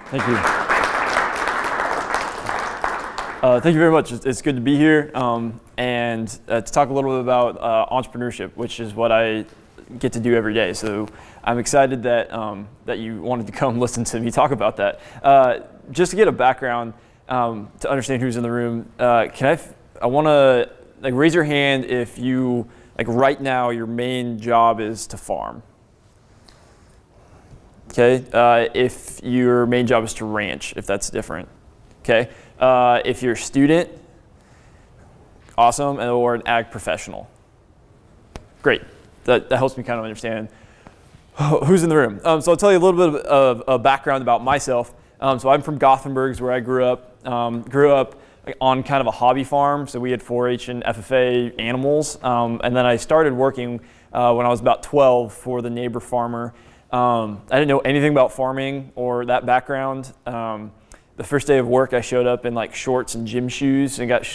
Thank you. Thank you very much. It's good to be here and to talk a little bit about entrepreneurship, which is what I get to do every day. So I'm excited that that you wanted to come listen to me talk about that. Just to get a background to understand who's in the room, I want to raise your hand if you right now your main job is to farm. Okay, if your main job is to ranch, if that's different. Okay, if you're a student, awesome, or an ag professional. Great, that helps me kind of understand who's in the room. So I'll tell you a little bit of a background about myself. So I'm from Gothenburg, is where I grew up. Grew up on kind of a hobby farm, so we had 4-H and FFA animals. And then I started working when I was about 12 for the neighbor farmer. I didn't know anything about farming or that background. The first day of work, I showed up in shorts and gym shoes and got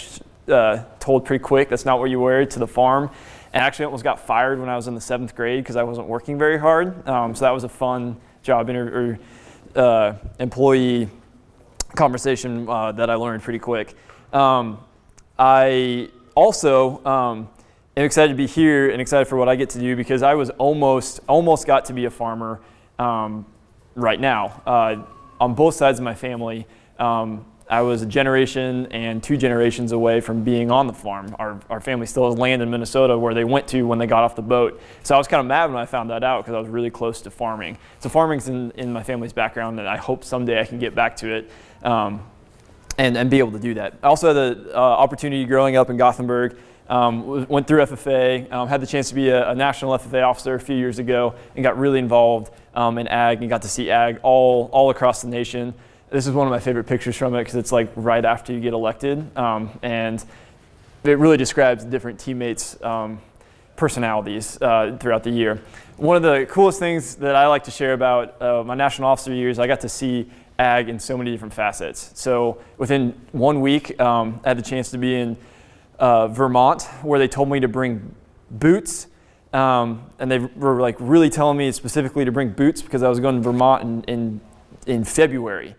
told pretty quick that's not what you wear to the farm. And actually almost got fired when I was in the 7th grade because I wasn't working very hard. So that was a fun job employee conversation that I learned pretty quick. I also am excited to be here and excited for what I get to do because I was almost got to be a farmer right now. On both sides of my family, I was a generation and 2 generations away from being on the farm. Our family still has land in Minnesota where they went to when they got off the boat. So I was kind of mad when I found that out because I was really close to farming. So farming's in my family's background, and I hope someday I can get back to it and be able to do that. I also had the opportunity growing up in Gothenburg. Went through FFA, had the chance to be a national FFA officer a few years ago and got really involved in ag and got to see ag all across the nation. This is one of my favorite pictures from it because it's right after you get elected, and it really describes different teammates' personalities throughout the year. One of the coolest things that I like to share about my national officer years, I got to see ag in so many different facets. So within 1 week, I had the chance to be in Vermont, where they told me to bring boots, and they were really telling me specifically to bring boots because I was going to Vermont in February.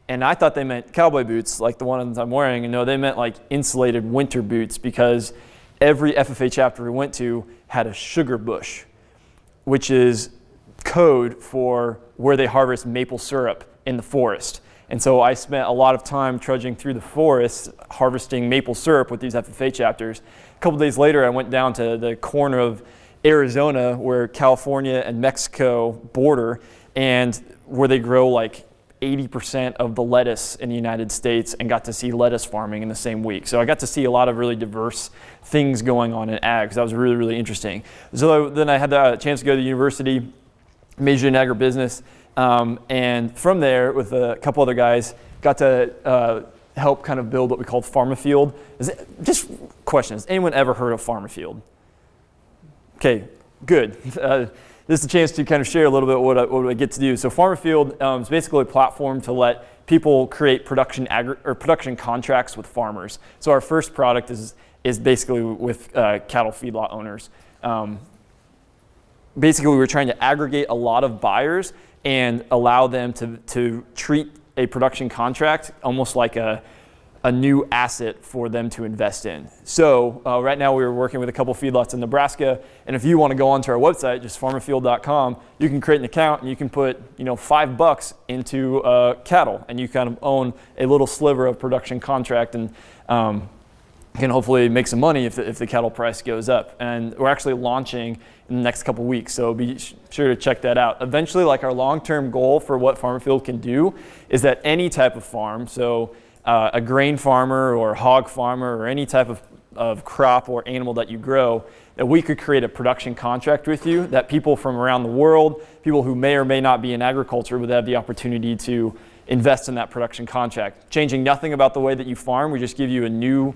And I thought they meant cowboy boots, like the ones I'm wearing, and no, they meant insulated winter boots because every FFA chapter we went to had a sugar bush, which is code for where they harvest maple syrup in the forest. And so I spent a lot of time trudging through the forest harvesting maple syrup with these FFA chapters. A couple days later, I went down to the corner of Arizona where California and Mexico border and where they grow 80% of the lettuce in the United States and got to see lettuce farming in the same week. So I got to see a lot of really diverse things going on in ag because that was really, really interesting. So then I had the chance to go to university, majored in agribusiness. And from there, with a couple other guys, got to help kind of build what we called Farm-A-Field. Just question, has anyone ever heard of Farm-A-Field? Okay, good. This is a chance to kind of share a little bit what I get to do. So Farm-A-Field is basically a platform to let people create production contracts with farmers. So our first product is basically with cattle feedlot owners. Basically, we were trying to aggregate a lot of buyers and allow them to treat a production contract almost like a new asset for them to invest in. So right now we were working with a couple feedlots in Nebraska, and if you want to go onto our website, just farmafield.com, you can create an account and you can put $5 into cattle, and you kind of own a little sliver of production contract and can hopefully make some money if the cattle price goes up. And we're actually launching in the next couple weeks, so be sure to check that out. Eventually, our long-term goal for what Farm-A-Field can do is that any type of farm, so a grain farmer or a hog farmer or any type of crop or animal that you grow, that we could create a production contract with you that people from around the world, people who may or may not be in agriculture, would have the opportunity to invest in that production contract. Changing nothing about the way that you farm, we just give you a new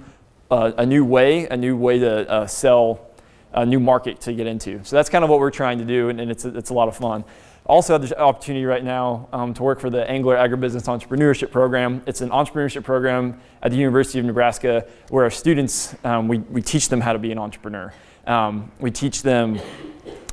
way to sell, a new market to get into. So that's kind of what we're trying to do, and it's a lot of fun. Also have the opportunity right now to work for the Engler Agribusiness Entrepreneurship Program. It's an entrepreneurship program at the University of Nebraska where our students, we teach them how to be an entrepreneur. We teach them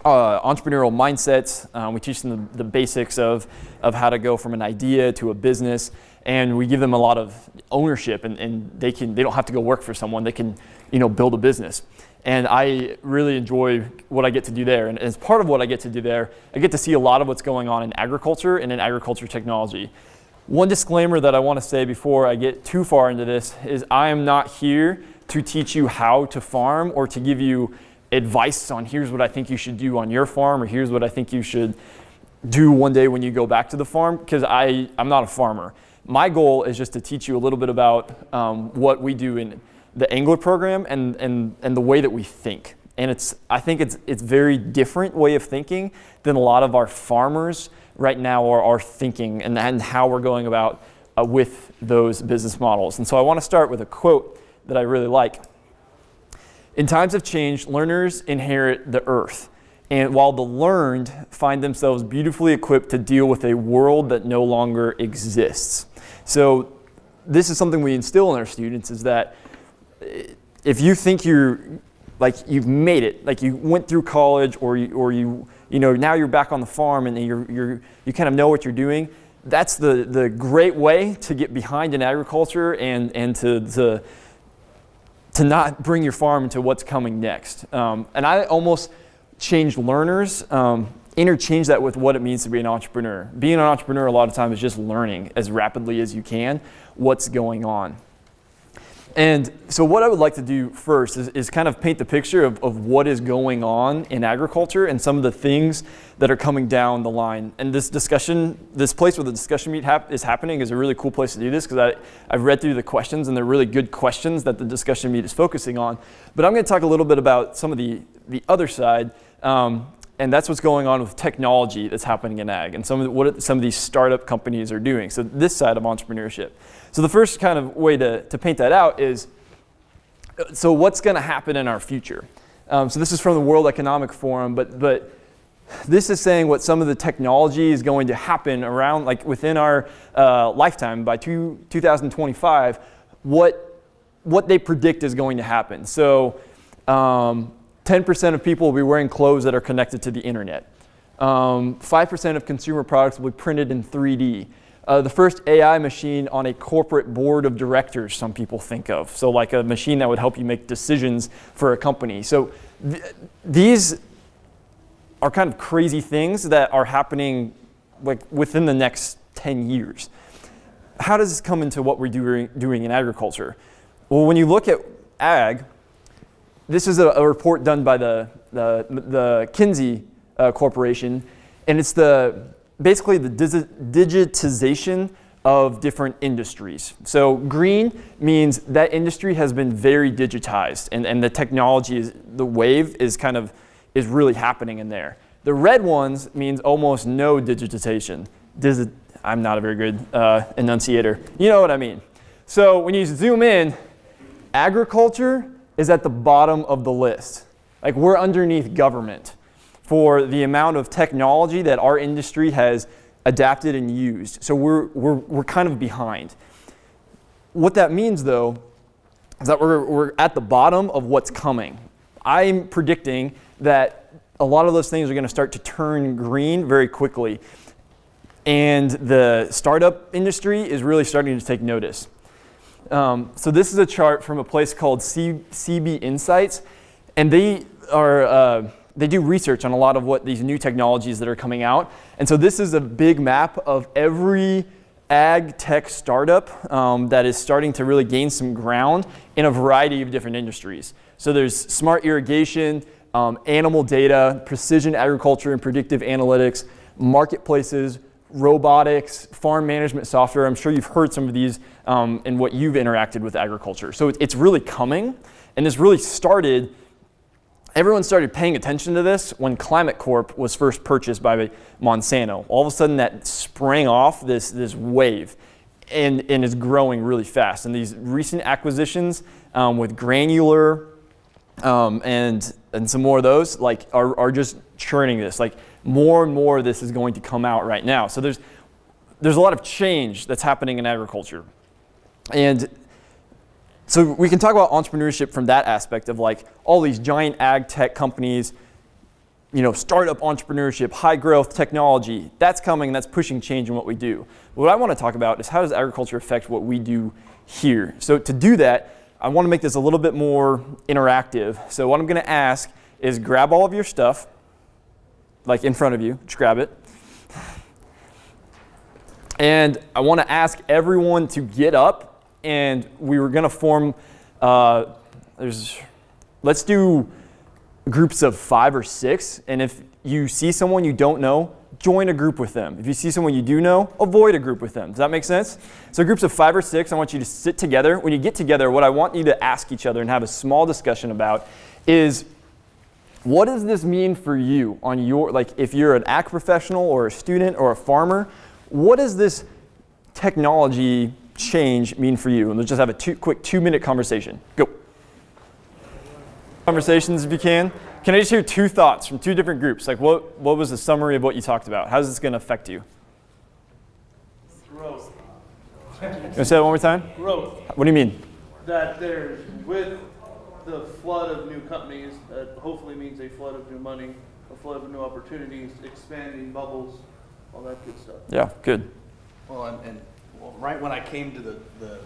entrepreneurial mindsets. We teach them the basics of how to go from an idea to a business, and we give them a lot of ownership, and they don't have to go work for someone. They can build a business. And I really enjoy what I get to do there. And as part of what I get to do there, I get to see a lot of what's going on in agriculture and in agriculture technology. One disclaimer that I want to say before I get too far into this is I am not here to teach you how to farm or to give you advice on here's what I think you should do on your farm or here's what I think you should do one day when you go back to the farm, because I'm not a farmer. My goal is just to teach you a little bit about what we do in the Engler Program and the way that we think. And I think it's very different way of thinking than a lot of our farmers right now are thinking and how we're going about with those business models. And so I want to start with a quote that I really like. In times of change, learners inherit the earth, and while the learned find themselves beautifully equipped to deal with a world that no longer exists. So this is something we instill in our students, is that if you think you've made it, like you went through college or you now you're back on the farm and you kind of know what you're doing, that's the great way to get behind in agriculture and to not bring your farm into what's coming next. And I almost changed learners, interchange that with what it means to be an entrepreneur. Being an entrepreneur a lot of times is just learning as rapidly as you can what's going on. And so what I would like to do first is kind of paint the picture of what is going on in agriculture and some of the things that are coming down the line. And this place where the discussion meet is happening is a really cool place to do this, because I've read through the questions and they're really good questions that the discussion meet is focusing on. But I'm going to talk a little bit about some of the other side, and that's what's going on with technology that's happening in ag and what some of these startup companies are doing. So this side of entrepreneurship. So the first kind of way to paint that out is, so what's going to happen in our future? So this is from the World Economic Forum, but this is saying what some of the technology is going to happen around, like within our lifetime by 2025, what they predict is going to happen. So 10% of people will be wearing clothes that are connected to the internet. 5% of consumer products will be printed in 3D. The first AI machine on a corporate board of directors, some people think of. So like a machine that would help you make decisions for a company. So these are kind of crazy things that are happening like within the next 10 years. How does this come into what we're doing in agriculture? Well, when you look at ag, this is a report done by the Kinsey Corporation, and it's basically the digitization of different industries. So green means that industry has been very digitized, and the technology the wave is really happening in there. The red ones means almost no digitization. I'm not a very good enunciator. You know what I mean. So when you zoom in, agriculture is at the bottom of the list. Like we're underneath government for the amount of technology that our industry has adapted and used. So we're kind of behind. What that means though is that we're at the bottom of what's coming. I'm predicting that a lot of those things are going to start to turn green very quickly. And the startup industry is really starting to take notice. So this is a chart from a place called CB Insights, and they do research on a lot of what these new technologies that are coming out. And so this is a big map of every ag tech startup that is starting to really gain some ground in a variety of different industries. So there's smart irrigation, animal data, precision agriculture and predictive analytics, marketplaces, robotics, farm management software. I'm sure you've heard some of these in what you've interacted with agriculture. So it's really coming, and this really started, everyone started paying attention to this when Climate Corp was first purchased by Monsanto. All of a sudden that sprang off this wave and is growing really fast. And these recent acquisitions with Granular and some more of those are just churning this. Like more and more of this is going to come out right now. So there's a lot of change that's happening in agriculture. And so we can talk about entrepreneurship from that aspect of like all these giant ag tech companies startup entrepreneurship, high growth technology. That's coming, that's pushing change in what we do. What I want to talk about is how does agriculture affect what we do here? So to do that, I want to make this a little bit more interactive. So what I'm going to ask is grab all of your stuff, like in front of you, just grab it. And I want to ask everyone to get up, and we were going to form, let's do groups of 5 or 6, and if you see someone you don't know, join a group with them. If you see someone you do know, avoid a group with them. Does that make sense? So groups of 5 or 6, I want you to sit together. When you get together, what I want you to ask each other and have a small discussion about is, what does this mean for you on your, like if you're an ag professional or a student or a farmer, what does this technology change mean for you? And let's just have a quick 2-minute conversation. Go. Conversations if you can. Can I just hear 2 thoughts from 2 different groups? Like what was the summary of what you talked about? How's this going to affect you? Growth. Can I say that one more time? Growth. What do you mean? That there's, with the flood of new companies, that hopefully means a flood of new money, a flood of new opportunities, expanding bubbles, all that good stuff. Yeah, good. Well, and right when I came to the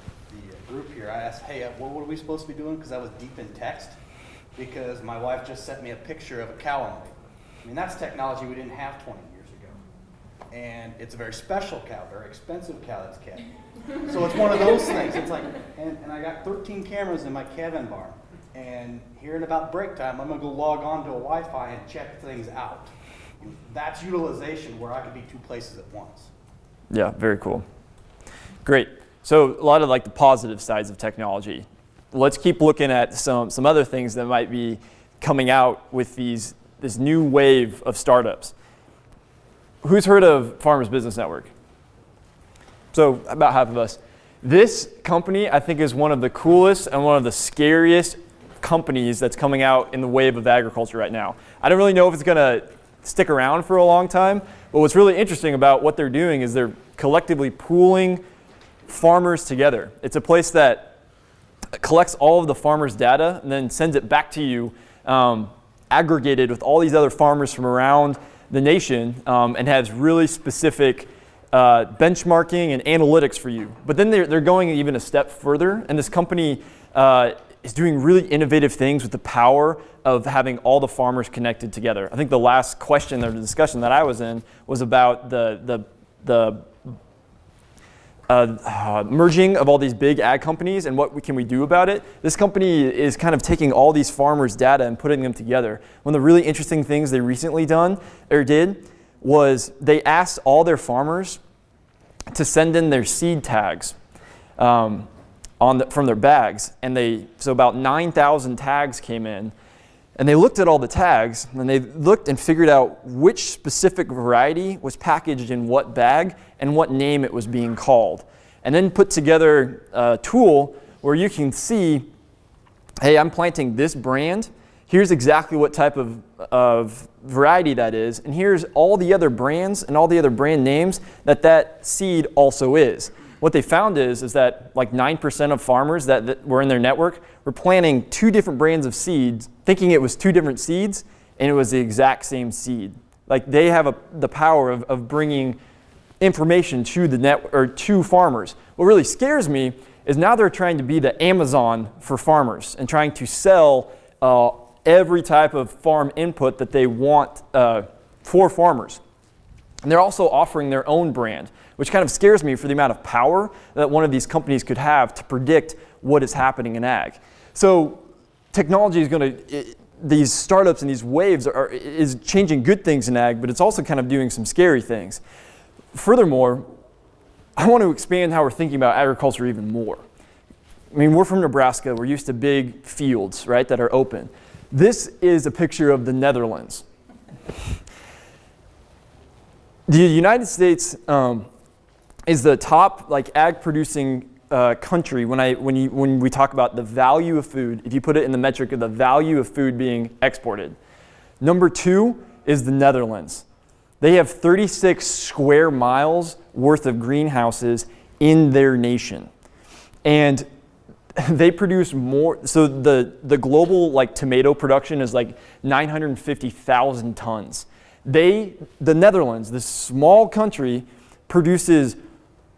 group here, I asked, hey, what were we supposed to be doing? Because I was deep in text. Because my wife just sent me a picture of a cow on me. I mean, that's technology we didn't have 20 years ago. And it's a very special cow, very expensive cow that's kept. So it's one of those things. It's like, and I got 13 cameras in my cabin barn. And here in about break time, I'm going to go log on to a Wi-Fi and check things out. And that's utilization where I could be 2 places at once. Yeah, very cool. Great. So a lot of like the positive sides of technology. Let's keep looking at some other things that might be coming out with this new wave of startups. Who's heard of Farmers Business Network? So about half of us. This company, I think, is one of the coolest and one of the scariest companies that's coming out in the wave of agriculture right now. I don't really know if it's going to stick around for a long time, but what's really interesting about what they're doing is they're collectively pooling farmers together. It's a place that collects all of the farmers' data and then sends it back to you aggregated with all these other farmers from around the nation and has really specific benchmarking and analytics for you. But then they're going even a step further, and this company is doing really innovative things with the power of having all the farmers connected together. I think the last question or the discussion that I was in was about the merging of all these big ag companies and what can we do about it. This company is kind of taking all these farmers' data and putting them together. One of the really interesting things they recently did was they asked all their farmers to send in their seed tags from their bags, and so about 9,000 tags came in. And they looked at all the tags, and they looked and figured out which specific variety was packaged in what bag and what name it was being called. And then put together a tool where you can see, hey, I'm planting this brand. Here's exactly what type of variety that is. And here's all the other brands and all the other brand names that seed also is. What they found is that like 9% of farmers that were in their network were planting 2 different brands of seeds, thinking it was 2 different seeds, and it was the exact same seed. Like they have the power of bringing information to the to farmers. What really scares me is now they're trying to be the Amazon for farmers and trying to sell every type of farm input that they want for farmers. And they're also offering their own brand, which kind of scares me for the amount of power that one of these companies could have to predict what is happening in ag. So technology is these startups and these waves is changing good things in ag, but it's also kind of doing some scary things. Furthermore, I want to expand how we're thinking about agriculture even more. I mean, we're from Nebraska. We're used to big fields, right, that are open. This is a picture of the Netherlands. The United States is the top ag producing country when we talk about the value of food. If you put it in the metric of the value of food being exported, number 2 is the Netherlands. They have 36 square miles worth of greenhouses in their nation, and they produce more. So the global like tomato production is like 950,000 tons. The Netherlands, this small country, produces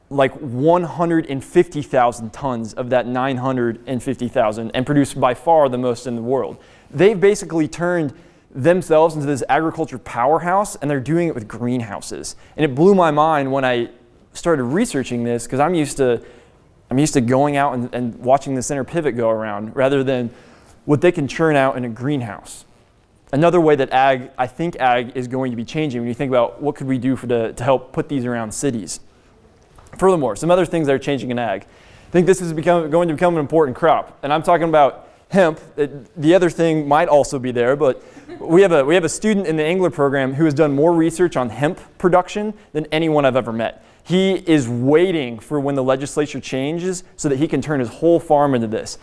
like 150,000 tons of that 950,000 and produce by far the most in the world. They've basically turned themselves into this agriculture powerhouse, and they're doing it with greenhouses. And it blew my mind when I started researching this, because I'm used to going out and watching the center pivot go around rather than what they can churn out in a greenhouse. Another way that I think ag is going to be changing when you think about what could we do to help put these around cities. Furthermore, some other things that are changing in ag. I think this is going to become an important crop, and I'm talking about hemp. The other thing might also be there, but we have a student in the Engler Program who has done more research on hemp production than anyone I've ever met. He is waiting for when the legislature changes so that he can turn his whole farm into this.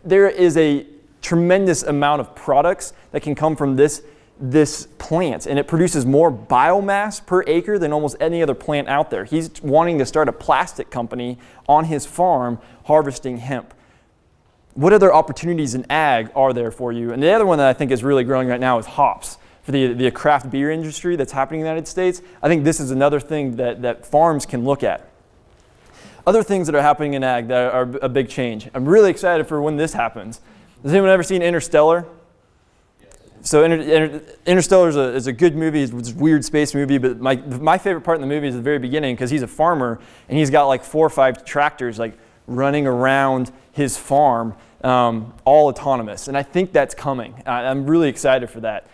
There is a tremendous amount of products that can come from this plant, and it produces more biomass per acre than almost any other plant out there. He's wanting to start a plastic company on his farm harvesting hemp. What other opportunities in ag are there for you? And the other one that I think is really growing right now is hops. For the craft beer industry that's happening in the United States, I think this is another thing that farms can look at. Other things that are happening in ag that are a big change. I'm really excited for when this happens. Has anyone ever seen Interstellar? So Interstellar is a good movie. It's a weird space movie, but my favorite part in the movie is the very beginning, because he's a farmer and he's got like 4 or 5 tractors like running around his farm, all autonomous. And I think that's coming. I'm really excited for that.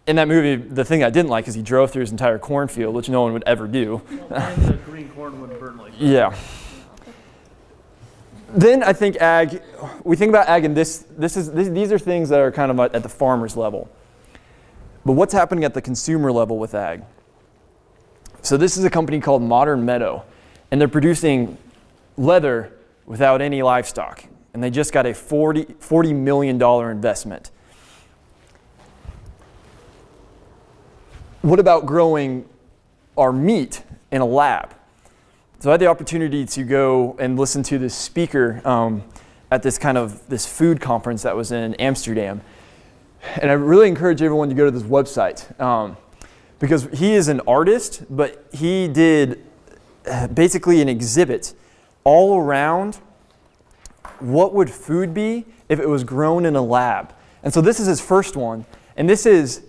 In that movie, the thing I didn't like is he drove through his entire cornfield, which no one would ever do. And the green corn wouldn't burn like that. Yeah. Then I think ag, we think about ag, and these are things that are kind of at the farmer's level. But what's happening at the consumer level with ag? So this is a company called Modern Meadow, and they're producing leather without any livestock. And they just got a $40 million investment. What about growing our meat in a lab? So I had the opportunity to go and listen to this speaker at this food conference that was in Amsterdam. And I really encourage everyone to go to this website because he is an artist, but he did basically an exhibit all around what would food be if it was grown in a lab. And so this is his first one, and this is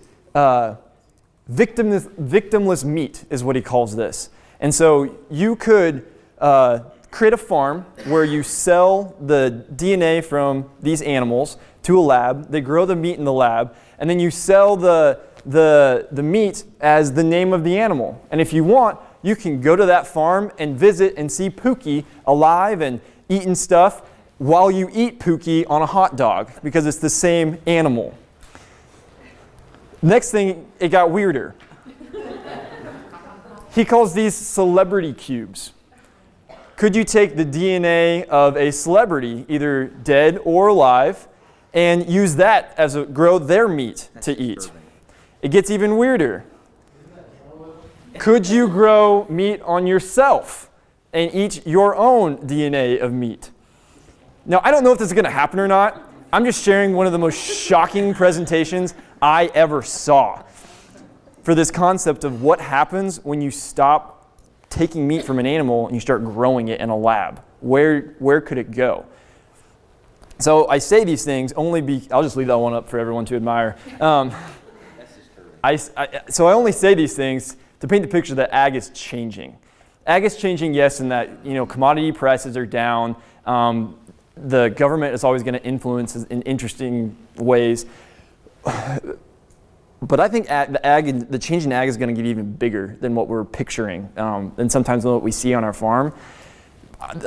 victimless meat is what he calls this. And so you could create a farm where you sell the DNA from these animals to a lab. They grow the meat in the lab, and then you sell the meat as the name of the animal. And if you want, you can go to that farm and visit and see Pookie alive and eating stuff while you eat Pookie on a hot dog, because it's the same animal. Next thing, it got weirder. He calls these celebrity cubes. Could you take the DNA of a celebrity, either dead or alive, and use that as grow their meat to eat? It gets even weirder. Could you grow meat on yourself and eat your own DNA of meat? Now, I don't know if this is going to happen or not. I'm just sharing one of the most shocking presentations I ever saw for this concept of what happens when you stop taking meat from an animal and you start growing it in a lab. Where could it go? So I say these things I'll just leave that one up for everyone to admire. So I only say these things to paint the picture that ag is changing. Ag is changing, yes, in that commodity prices are down. The government is always going to influence in interesting ways. But I think the change in ag is going to get even bigger than what we're picturing, and sometimes what we see on our farm.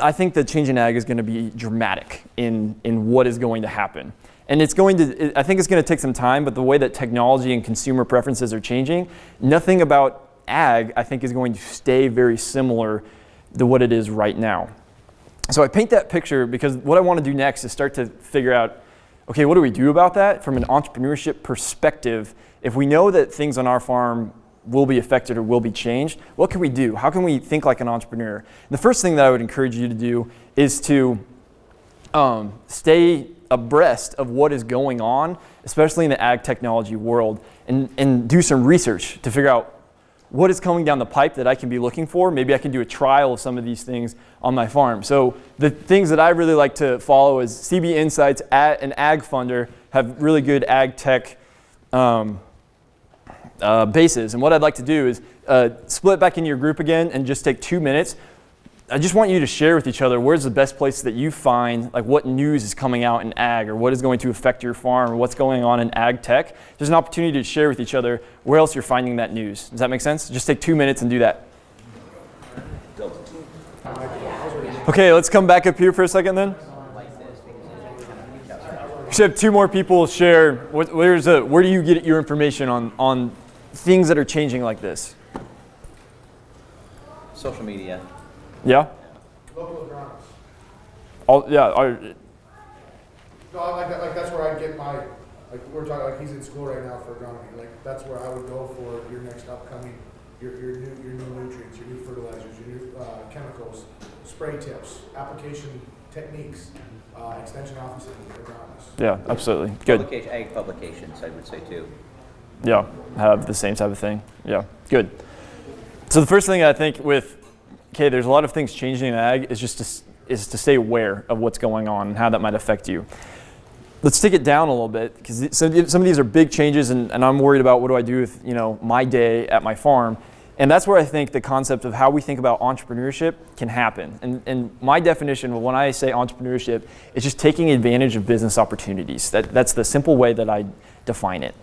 I think the change in ag is going to be dramatic in what is going to happen. And I think it's going to take some time, but the way that technology and consumer preferences are changing, nothing about ag, I think, is going to stay very similar to what it is right now. So I paint that picture because what I want to do next is start to figure out, okay, what do we do about that from an entrepreneurship perspective? If we know that things on our farm will be affected or will be changed. What can we do? How can we think like an entrepreneur? And the first thing that I would encourage you to do is to stay abreast of what is going on, especially in the ag technology world, and do some research to figure out what is coming down the pipe that I can be looking for. Maybe I can do a trial of some of these things on my farm. So the things that I really like to follow is CB Insights and Ag Funder have really good ag tech bases. And what I'd like to do is split back into your group again and just take 2 minutes. I just want you to share with each other where's the best place that you find, like what news is coming out in ag, or what is going to affect your farm, or what's going on in ag tech. There's an opportunity to share with each other where else you're finding that news. Does that make sense? Just take 2 minutes and do that. Okay, let's come back up here for a second then. We should have 2 more people share. Where do you get your information on things that are changing like this? Social media. Yeah? Local agronomists. No, like that's where I get my, like we're talking, like he's in school right now for agronomy. Like that's where I would go for your next upcoming, your new nutrients, your new fertilizers, your new chemicals, spray tips, application techniques, extension offices, agronomists. Yeah, absolutely. Good. Ag publications, I would say too. Yeah, have the same type of thing. Yeah, good. So the first thing I think there's a lot of things changing in ag is just to stay aware of what's going on and how that might affect you. Let's take it down a little bit, because some of these are big changes, and I'm worried about what do I do with my day at my farm. And that's where I think the concept of how we think about entrepreneurship can happen. And my definition of when I say entrepreneurship is just taking advantage of business opportunities. That's the simple way that I define it.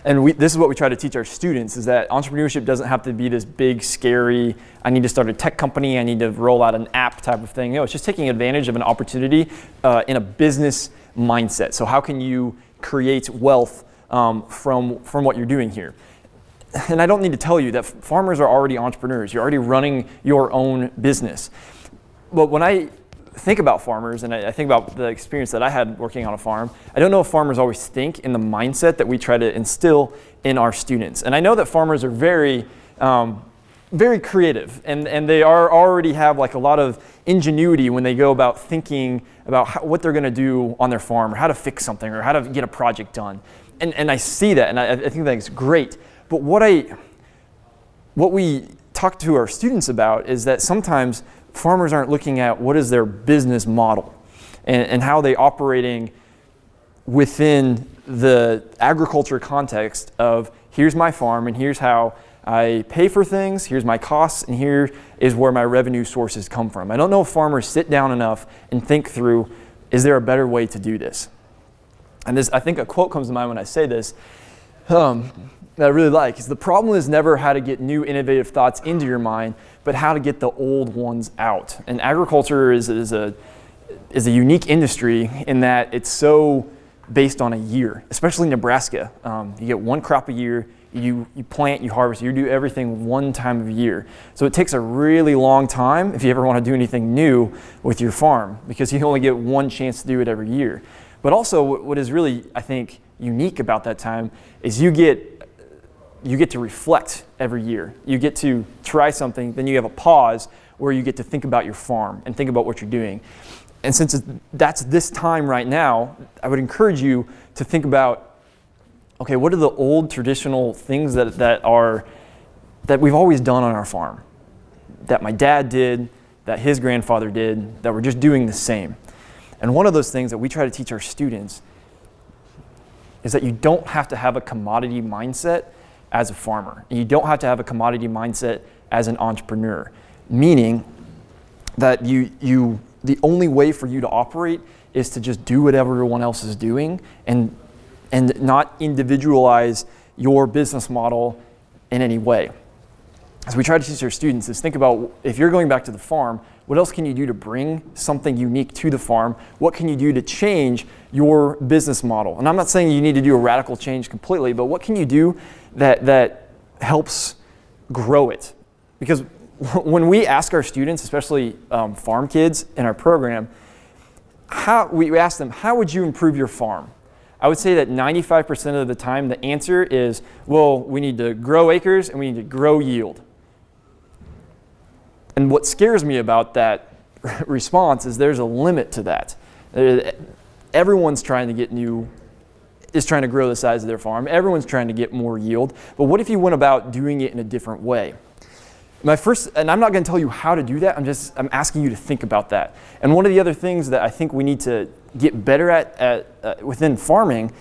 And this is what we try to teach our students, is that entrepreneurship doesn't have to be this big, scary, I need to start a tech company, I need to roll out an app type of thing. No, it's just taking advantage of an opportunity in a business mindset. So how can you create wealth from what you're doing here? And I don't need to tell you that farmers are already entrepreneurs. You're already running your own business. But when I think about farmers, and I think about the experience that I had working on a farm, I don't know if farmers always think in the mindset that we try to instill in our students. And I know that farmers are very, very creative, and they already have like a lot of ingenuity when they go about thinking about what they're going to do on their farm, or how to fix something, or how to get a project done. And I see that, and I think that's great. But what we talk to our students about is that sometimes farmers aren't looking at what is their business model and how they operating within the agriculture context of here's my farm and here's how I pay for things, here's my costs, and here is where my revenue sources come from. I don't know if farmers sit down enough and think through, is there a better way to do this? And I think a quote comes to mind when I say this, that I really like, is the problem is never how to get new innovative thoughts into your mind, but how to get the old ones out. And agriculture is a unique industry in that it's so based on a year, especially Nebraska. You get one crop a year, you plant, you harvest, you do everything one time of year. So it takes a really long time if you ever want to do anything new with your farm, because you only get one chance to do it every year. But also what is really, I think, unique about that time is you get to reflect every year. You get to try something, then you have a pause where you get to think about your farm and think about what you're doing. And since that's this time right now, I would encourage you to think about, okay, what are the old traditional things that we've always done on our farm, that my dad did, that his grandfather did, that we're just doing the same. And one of those things that we try to teach our students is that you don't have to have a commodity mindset as a farmer. And you don't have to have a commodity mindset as an entrepreneur, meaning that the only way for you to operate is to just do what everyone else is doing and not individualize your business model in any way. As we try to teach our students is think about, if you're going back to the farm, what else can you do to bring something unique to the farm? What can you do to change your business model? And I'm not saying you need to do a radical change completely, but what can you do that helps grow it? Because when we ask our students, especially farm kids in our program, we ask them, how would you improve your farm? I would say that 95% of the time the answer is, well, we need to grow acres and we need to grow yield. And what scares me about that response is there's a limit to that. Everyone's trying to grow the size of their farm. Everyone's trying to get more yield. But what if you went about doing it in a different way? And I'm not going to tell you how to do that. I'm asking you to think about that. And one of the other things that I think we need to get better at within farming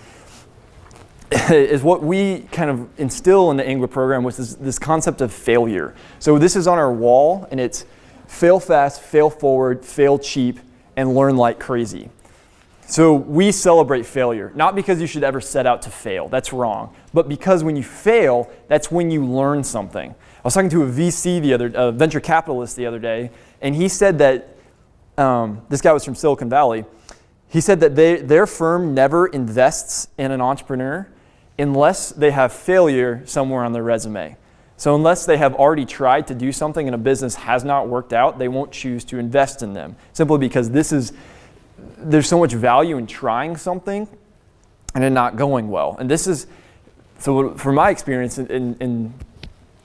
is what we kind of instill in the Engler program, which is this concept of failure. So this is on our wall, and it's fail fast, fail forward, fail cheap, and learn like crazy. So we celebrate failure, not because you should ever set out to fail. That's wrong. But because when you fail, that's when you learn something. I was talking to a VC a venture capitalist the other day, and he said that, this guy was from Silicon Valley, he said that their firm never invests in an entrepreneur unless they have failure somewhere on their resume. So unless they have already tried to do something and a business has not worked out, they won't choose to invest in them, simply because there's so much value in trying something and it not going well. And so from my experience in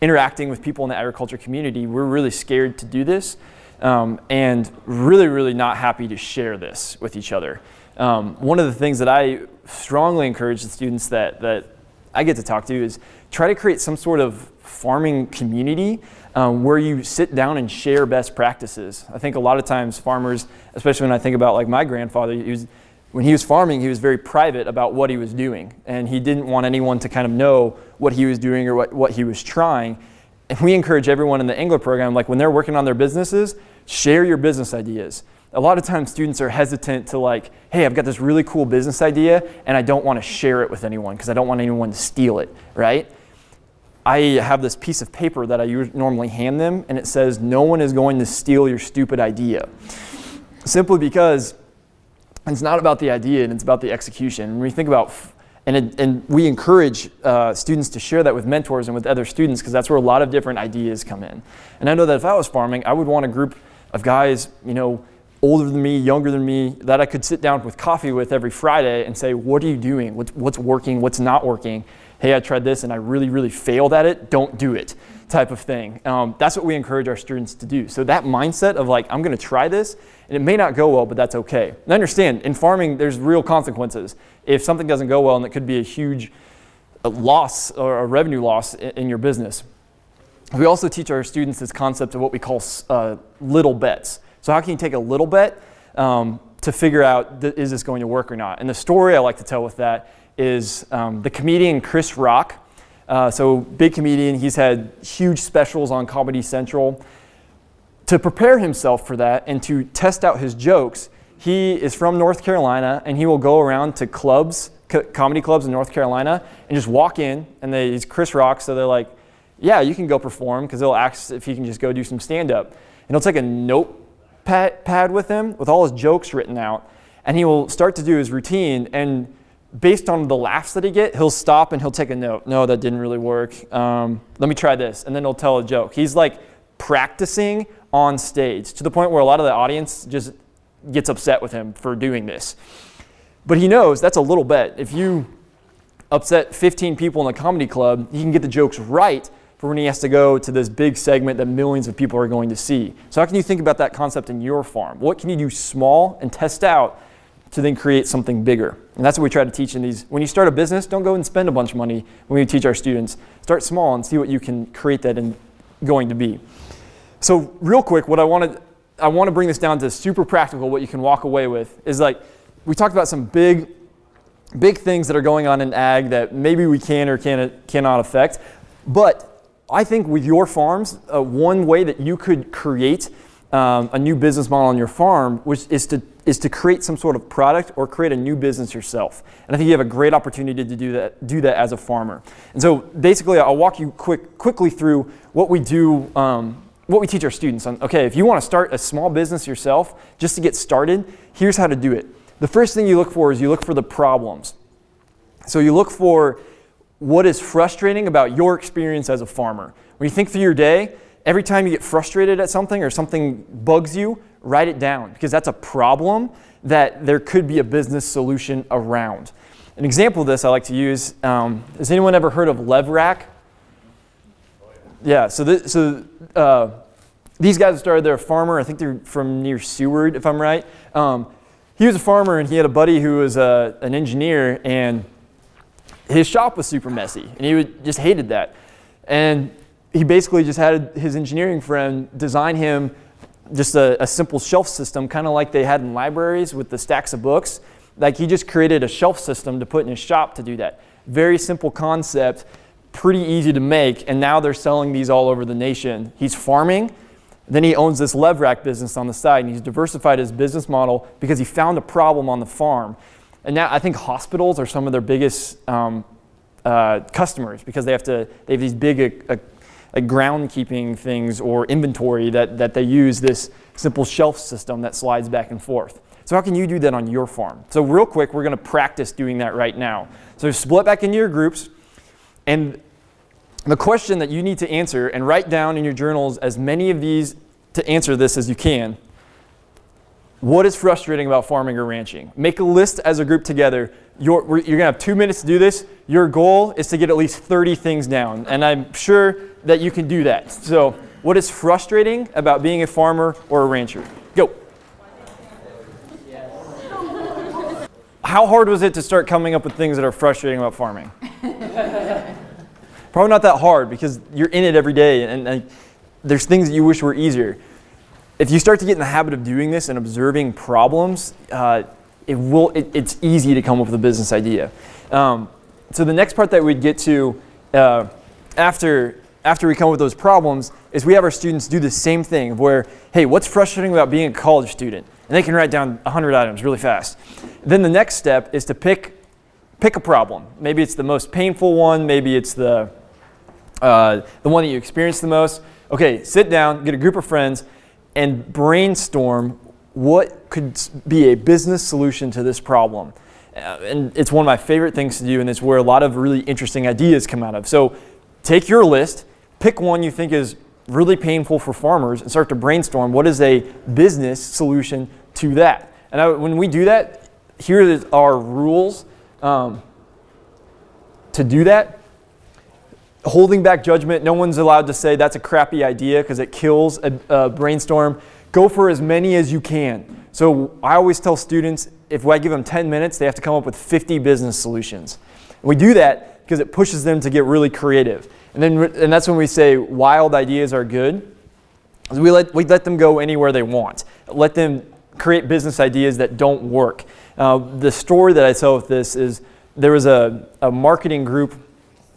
interacting with people in the agriculture community, we're really scared to do this and really, really not happy to share this with each other. One of the things that I strongly encourage the students that I get to talk to is try to create some sort of farming community where you sit down and share best practices. I think a lot of times farmers, especially when I think about like my grandfather, when he was farming, he was very private about what he was doing, and he didn't want anyone to kind of know what he was doing or what he was trying. And we encourage everyone in the Engler program, like when they're working on their businesses, share your business ideas. A lot of times students are hesitant to like, hey, I've got this really cool business idea and I don't want to share it with anyone because I don't want anyone to steal it, right? I have this piece of paper that I normally hand them, and it says, no one is going to steal your stupid idea. Simply because it's not about the idea, and it's about the execution. When we think about, and we encourage students to share that with mentors and with other students, because that's where a lot of different ideas come in. And I know that if I was farming, I would want a group of guys, older than me, younger than me, that I could sit down with coffee with every Friday and say, what are you doing? What's working? What's not working? Hey, I tried this and I really, really failed at it. Don't do it, type of thing. That's what we encourage our students to do. So that mindset of like, I'm going to try this, and it may not go well, but that's okay. And understand, in farming, there's real consequences. If something doesn't go well, and it could be a huge loss or a revenue loss in your business. We also teach our students this concept of what we call little bets. So how can you take a little bet to figure out, is this going to work or not? And the story I like to tell with that is the comedian Chris Rock. So big comedian, he's had huge specials on Comedy Central. To prepare himself for that and to test out his jokes, he is from North Carolina, and he will go around to clubs, comedy clubs in North Carolina, and just walk in, and he's Chris Rock, so they're like, yeah, you can go perform, because they'll ask if he can just go do some stand-up. And he'll take a notepad with him with all his jokes written out, and he will start to do his routine, and based on the laughs that he get, he'll stop and he'll take a note. No, that didn't really work. Let me try this. And then he'll tell a joke. He's like practicing on stage to the point where a lot of the audience just gets upset with him for doing this. But he knows that's a little bet. If you upset 15 people in a comedy club, he can get the jokes right for when he has to go to this big segment that millions of people are going to see. So how can you think about that concept in your farm? What can you do small and test out to then create something bigger? And that's what we try to teach in these. When you start a business, don't go and spend a bunch of money. When we teach our students, start small and see what you can create that in going to be. So real quick, what I want to bring this down to super practical, what you can walk away with is like, we talked about some big things that are going on in ag that maybe we can or cannot affect. But I think with your farms, one way that you could create a new business model on your farm, which is to create some sort of product or create a new business yourself. And I think you have a great opportunity to do that as a farmer. And so basically, I'll walk you quickly through what we do, what we teach our students on. Okay, if you want to start a small business yourself, just to get started, here's how to do it. The first thing you look for is you look for the problems. So you look for what is frustrating about your experience as a farmer. When you think through your day, every time you get frustrated at something or something bugs you, write it down, because that's a problem that there could be a business solution around. An example of this I like to use, has anyone ever heard of lev rack? Yeah, so these guys started, they're a farmer, I think they're from near Seward, if I'm right. He was a farmer and he had a buddy who was an engineer, and his shop was super messy and he just hated that. And he basically just had his engineering friend design him just a simple shelf system, kind of like they had in libraries with the stacks of books. Like he just created a shelf system to put in his shop to do that. Very simple concept, pretty easy to make, and now they're selling these all over the nation. He's farming, then he owns this lev rack business on the side, and he's diversified his business model because he found a problem on the farm. And now I think hospitals are some of their biggest customers because they have these big groundkeeping things or inventory that they use this simple shelf system that slides back and forth. So how can you do that on your farm? So real quick, we're going to practice doing that right now. So split back into your groups, and the question that you need to answer, and write down in your journals as many of these to answer this as you can. What is frustrating about farming or ranching? Make a list as a group together. You're going to have 2 minutes to do this. Your goal is to get at least 30 things down, and I'm sure that you can do that. So what is frustrating about being a farmer or a rancher? Go. How hard was it to start coming up with things that are frustrating about farming? Probably not that hard because you're in it every day, and there's things that you wish were easier. If you start to get in the habit of doing this and observing problems, it's easy to come up with a business idea. So the next part that we'd get to after we come up with those problems is we have our students do the same thing where, hey, what's frustrating about being a college student? And they can write down 100 items really fast. Then the next step is to pick a problem. Maybe it's the most painful one, maybe it's the one that you experience the most. Okay, sit down, get a group of friends, and brainstorm what could be a business solution to this problem. And it's one of my favorite things to do, and it's where a lot of really interesting ideas come out of. So take your list, pick one you think is really painful for farmers, and start to brainstorm what is a business solution to that. And when we do that, here are rules to do that. Holding back judgment. No one's allowed to say that's a crappy idea because it kills a brainstorm. Go for as many as you can. So I always tell students, if I give them 10 minutes, they have to come up with 50 business solutions. And we do that because it pushes them to get really creative. And that's when we say wild ideas are good. We let them go anywhere they want. Let them create business ideas that don't work. The story that I tell with this is there was a marketing group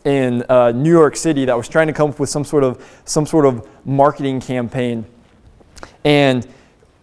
in New York City that was trying to come up with some sort of marketing campaign. And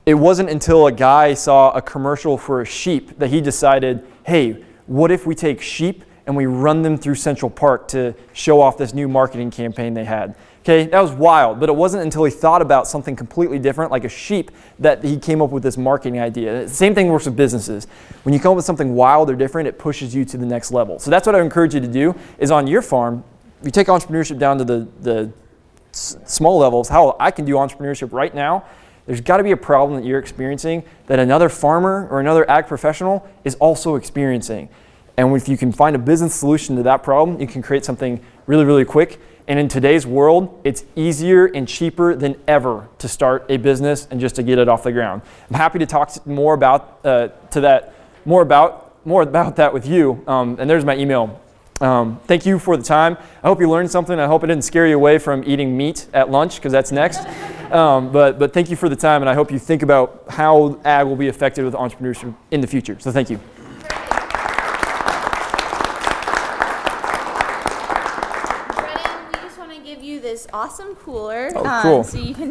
it wasn't until a guy saw a commercial for a sheep that he decided, hey, what if we take sheep and we run them through Central Park to show off this new marketing campaign they had? Okay, that was wild, but it wasn't until he thought about something completely different, like a sheep, that he came up with this marketing idea. The same thing works with businesses. When you come up with something wild or different, it pushes you to the next level. So that's what I encourage you to do, is on your farm, you take entrepreneurship down to the small levels, how I can do entrepreneurship right now. There's got to be a problem that you're experiencing that another farmer or another ag professional is also experiencing. And if you can find a business solution to that problem, you can create something really, really quick. And in today's world, it's easier and cheaper than ever to start a business and just to get it off the ground. I'm happy to talk more about that with you. And there's my email. Thank you for the time. I hope you learned something. I hope it didn't scare you away from eating meat at lunch, because that's next. But thank you for the time, and I hope you think about how ag will be affected with entrepreneurship in the future. So thank you. Brennan, we just want to give you this awesome cooler Oh, cool. so you can